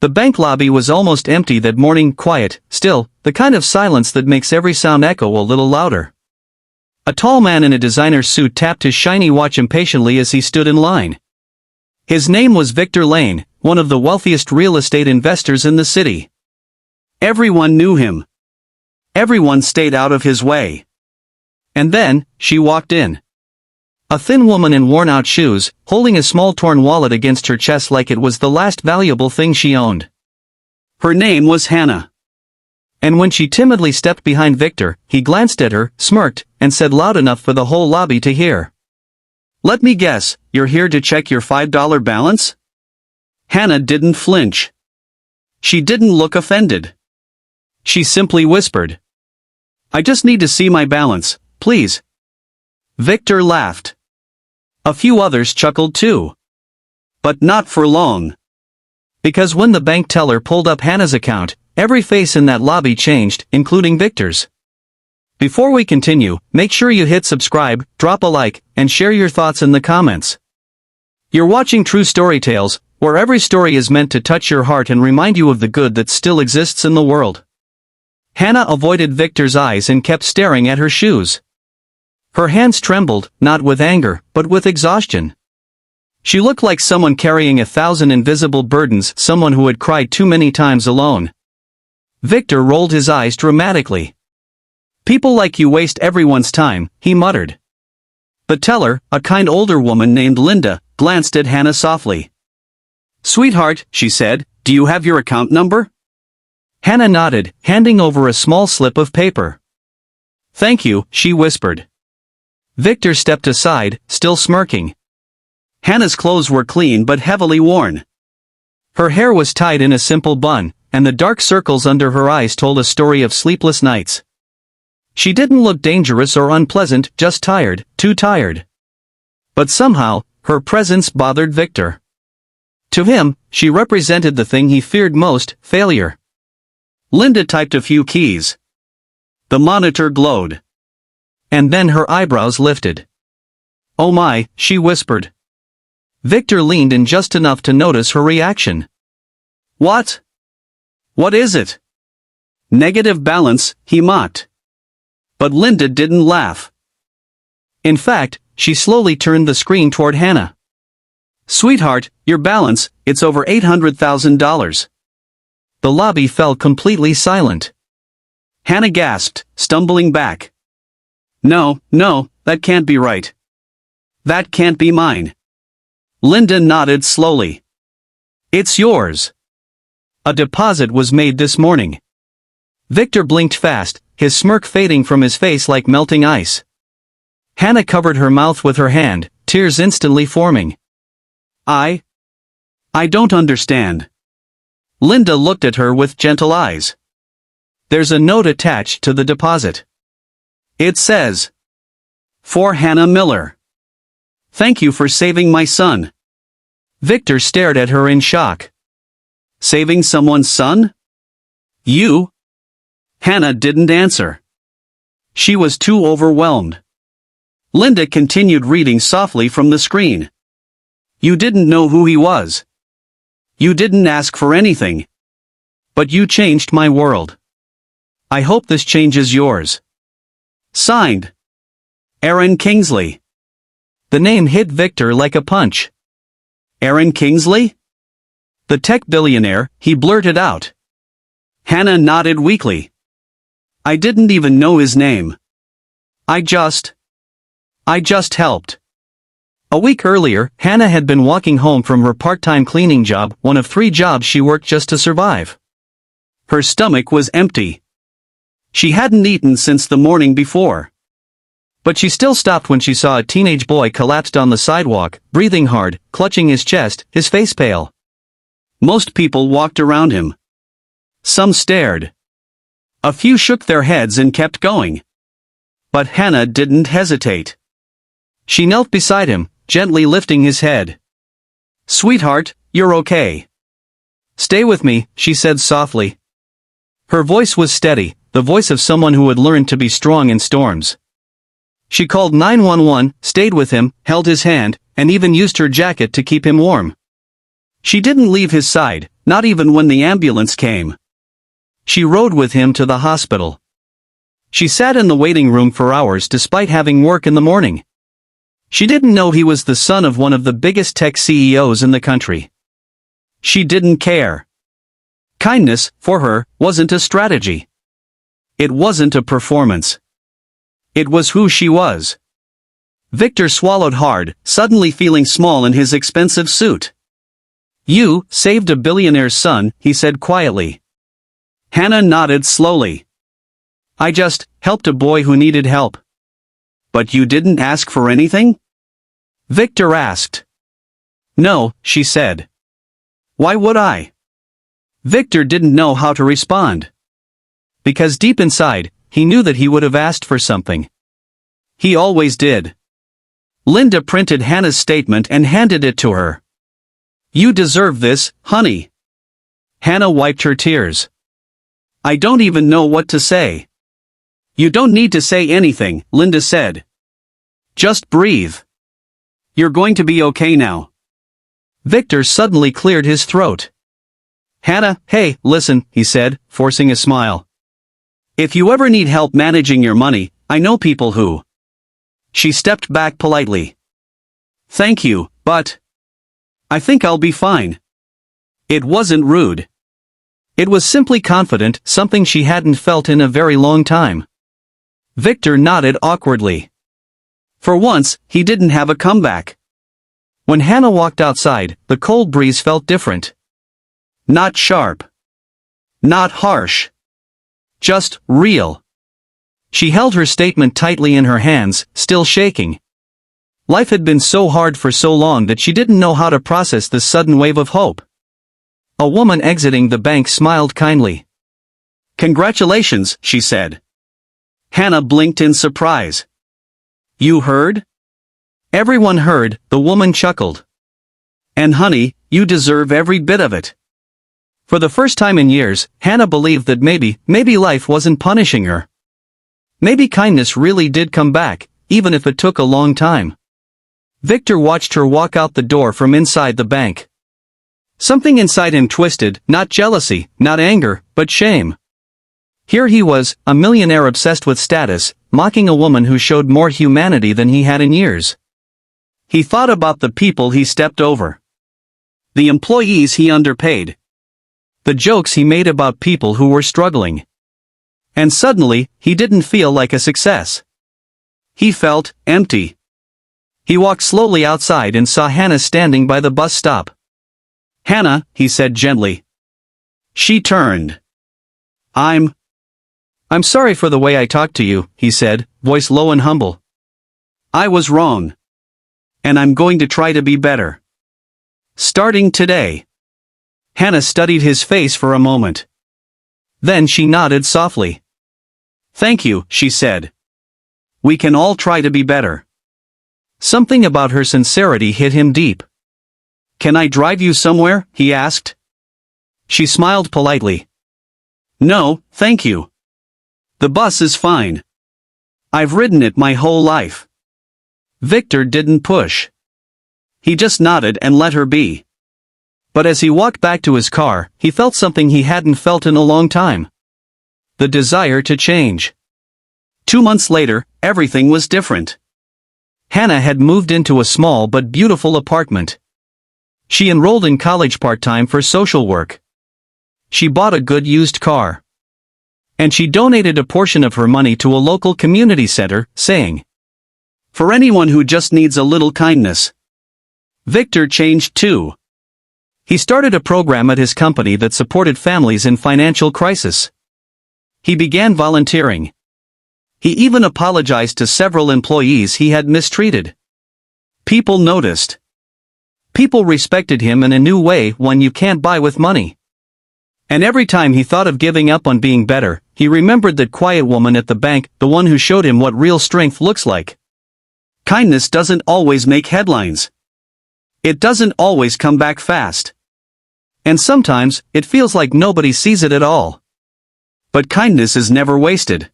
The bank lobby was almost empty that morning, quiet, still, the kind of silence that makes every sound echo a little louder. A tall man in a designer suit tapped his shiny watch impatiently as he stood in line. His name was Victor Lane, one of the wealthiest real estate investors in the city. Everyone knew him. Everyone stayed out of his way. And then, she walked in. A thin woman in worn-out shoes, holding a small torn wallet against her chest like it was the last valuable thing she owned. Her name was Hannah. And when she timidly stepped behind Victor, he glanced at her, smirked, and said loud enough for the whole lobby to hear. "Let me guess, you're here to check your $5 balance?" Hannah didn't flinch. She didn't look offended. She simply whispered, "I just need to see my balance, please." Victor laughed. A few others chuckled too. But not for long. Because when the bank teller pulled up Hannah's account, every face in that lobby changed, including Victor's. Before we continue, make sure you hit subscribe, drop a like, and share your thoughts in the comments. You're watching True Story Tales, where every story is meant to touch your heart and remind you of the good that still exists in the world. Hannah avoided Victor's eyes and kept staring at her shoes. Her hands trembled, not with anger, but with exhaustion. She looked like someone carrying 1,000 invisible burdens, someone who had cried too many times alone. Victor rolled his eyes dramatically. "People like you waste everyone's time," he muttered. The teller, a kind older woman named Linda, glanced at Hannah softly. "Sweetheart," she said, "do you have your account number?" Hannah nodded, handing over a small slip of paper. "Thank you," she whispered. Victor stepped aside, still smirking. Hannah's clothes were clean but heavily worn. Her hair was tied in a simple bun, and the dark circles under her eyes told a story of sleepless nights. She didn't look dangerous or unpleasant, just tired, too tired. But somehow, her presence bothered Victor. To him, she represented the thing he feared most, failure. Linda typed a few keys. The monitor glowed. And then her eyebrows lifted. "Oh my," she whispered. Victor leaned in just enough to notice her reaction. "What? What is it?" "Negative balance," he mocked. But Linda didn't laugh. In fact, she slowly turned the screen toward Hannah. "Sweetheart, your balance, it's over $800,000. The lobby fell completely silent. Hannah gasped, stumbling back. No, that can't be right. That can't be mine." Linda nodded slowly. "It's yours. A deposit was made this morning." Victor blinked fast, his smirk fading from his face like melting ice. Hannah covered her mouth with her hand, tears instantly forming. I don't understand." Linda looked at her with gentle eyes. "There's a note attached to the deposit. It says, 'For Hannah Miller. Thank you for saving my son.'" Victor stared at her in shock. "Saving someone's son? You?" Hannah didn't answer. She was too overwhelmed. Linda continued reading softly from the screen. "You didn't know who he was. You didn't ask for anything. But you changed my world. I hope this changes yours. Signed, Aaron Kingsley." The name hit Victor like a punch. "Aaron Kingsley?" "The tech billionaire," he blurted out. Hannah nodded weakly. "I didn't even know his name. I just helped." A week earlier, Hannah had been walking home from her part-time cleaning job, one of 3 jobs she worked just to survive. Her stomach was empty. She hadn't eaten since the morning before. But she still stopped when she saw a teenage boy collapsed on the sidewalk, breathing hard, clutching his chest, his face pale. Most people walked around him. Some stared. A few shook their heads and kept going. But Hannah didn't hesitate. She knelt beside him, gently lifting his head. "Sweetheart, you're okay. Stay with me," she said softly. Her voice was steady, the voice of someone who had learned to be strong in storms. She called 911, stayed with him, held his hand, and even used her jacket to keep him warm. She didn't leave his side, not even when the ambulance came. She rode with him to the hospital. She sat in the waiting room for hours despite having work in the morning. She didn't know he was the son of one of the biggest tech CEOs in the country. She didn't care. Kindness, for her, wasn't a strategy. It wasn't a performance. It was who she was. Victor swallowed hard, suddenly feeling small in his expensive suit. "You saved a billionaire's son," he said quietly. Hannah nodded slowly. "I just helped a boy who needed help." "But you didn't ask for anything?" Victor asked. "No," she said. "Why would I?" Victor didn't know how to respond. Because deep inside, he knew that he would have asked for something. He always did. Linda printed Hannah's statement and handed it to her. "You deserve this, honey." Hannah wiped her tears. "I don't even know what to say." "You don't need to say anything," Linda said. "Just breathe. You're going to be okay now." Victor suddenly cleared his throat. "Hannah, hey, listen," he said, forcing a smile. "If you ever need help managing your money, I know people who." She stepped back politely. "Thank you, but I think I'll be fine." It wasn't rude. It was simply confident, something she hadn't felt in a very long time. Victor nodded awkwardly. For once, he didn't have a comeback. When Hannah walked outside, the cold breeze felt different. Not sharp. Not harsh. Just real. She held her statement tightly in her hands, still shaking. Life had been so hard for so long that she didn't know how to process this sudden wave of hope. A woman exiting the bank smiled kindly. "Congratulations," she said. Hannah blinked in surprise. "You heard?" "Everyone heard," the woman chuckled. "And honey, you deserve every bit of it." For the first time in years, Hannah believed that maybe life wasn't punishing her. Maybe kindness really did come back, even if it took a long time. Victor watched her walk out the door from inside the bank. Something inside him twisted, not jealousy, not anger, but shame. Here he was, a millionaire obsessed with status, mocking a woman who showed more humanity than he had in years. He thought about the people he stepped over. The employees he underpaid. The jokes he made about people who were struggling. And suddenly, he didn't feel like a success. He felt empty. He walked slowly outside and saw Hannah standing by the bus stop. "Hannah," he said gently. She turned. I'm sorry for the way I talked to you," he said, voice low and humble. "I was wrong. And I'm going to try to be better. Starting today." Hannah studied his face for a moment. Then she nodded softly. "Thank you," she said. "We can all try to be better." Something about her sincerity hit him deep. "Can I drive you somewhere?" he asked. She smiled politely. "No, thank you. The bus is fine. I've ridden it my whole life." Victor didn't push. He just nodded and let her be. But as he walked back to his car, he felt something he hadn't felt in a long time. The desire to change. 2 months later, everything was different. Hannah had moved into a small but beautiful apartment. She enrolled in college part-time for social work. She bought a good used car. And she donated a portion of her money to a local community center, saying, "For anyone who just needs a little kindness." Victor changed too. He started a program at his company that supported families in financial crisis. He began volunteering. He even apologized to several employees he had mistreated. People noticed. People respected him in a new way, one you can't buy with money. And every time he thought of giving up on being better, he remembered that quiet woman at the bank, the one who showed him what real strength looks like. Kindness doesn't always make headlines. It doesn't always come back fast. And sometimes, it feels like nobody sees it at all. But kindness is never wasted.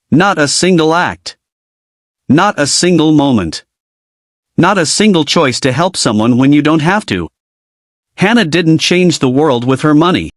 Not a single act. Not a single moment. Not a single choice to help someone when you don't have to. Hannah didn't change the world with her money.